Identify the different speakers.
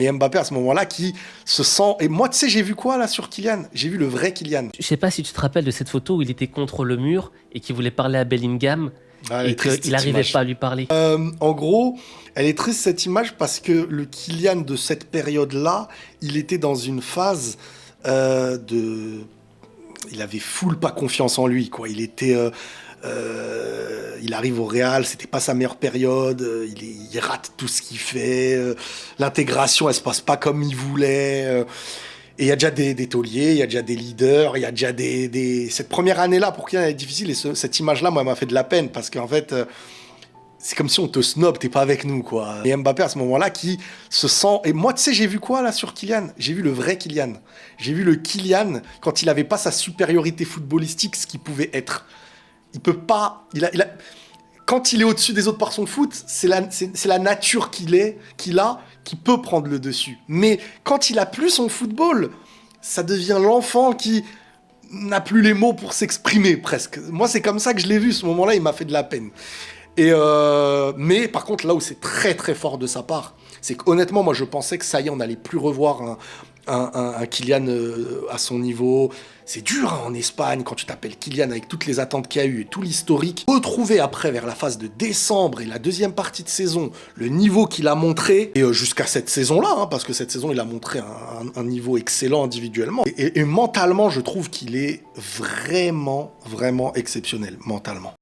Speaker 1: Et Mbappé à ce moment-là qui se sent... Et moi, tu sais, j'ai vu quoi là sur Kylian? J'ai vu le vrai Kylian.
Speaker 2: Je sais pas si tu te rappelles de cette photo où il était contre le mur et qu'il voulait parler à Bellingham
Speaker 1: Ah, elle est
Speaker 2: et
Speaker 1: triste
Speaker 2: qu'il
Speaker 1: cette
Speaker 2: n'arrivait
Speaker 1: image.
Speaker 2: pas à lui parler.
Speaker 1: En gros, elle est triste cette image parce que le Kylian de cette période-là, il était dans une phase de... Il avait full pas confiance en lui, quoi. Il arrive au Real, c'était pas sa meilleure période, il rate tout ce qu'il fait, l'intégration elle se passe pas comme il voulait, et il y a déjà des tauliers, il y a déjà des leaders, il y a déjà Cette première année-là pour Kylian elle est difficile, et cette image-là, moi, elle m'a fait de la peine, parce qu'en fait, c'est comme si on te snob, t'es pas avec nous, quoi. Et Mbappé à ce moment-là qui se sent... Et moi, tu sais, j'ai vu quoi là sur Kylian? J'ai vu le vrai Kylian. J'ai vu le Kylian quand il avait pas sa supériorité footballistique, ce qu'il pouvait être. Il peut pas... Quand il est au-dessus des autres par son foot, c'est la nature qu'il a, qui peut prendre le dessus. Mais quand il a plus son football, ça devient l'enfant qui n'a plus les mots pour s'exprimer, presque. Moi, c'est comme ça que je l'ai vu, ce moment-là, il m'a fait de la peine. Mais par contre, là où c'est très très fort de sa part, c'est qu'honnêtement, moi je pensais que ça y est, on n'allait plus revoir un Kylian à son niveau. C'est dur hein, en Espagne quand tu t'appelles Kylian avec toutes les attentes qu'il y a eu et tout l'historique. Retrouver après vers la phase de décembre et la deuxième partie de saison, le niveau qu'il a montré, et jusqu'à cette saison-là, hein, parce que cette saison il a montré un niveau excellent individuellement. Et mentalement, je trouve qu'il est vraiment, vraiment exceptionnel, mentalement.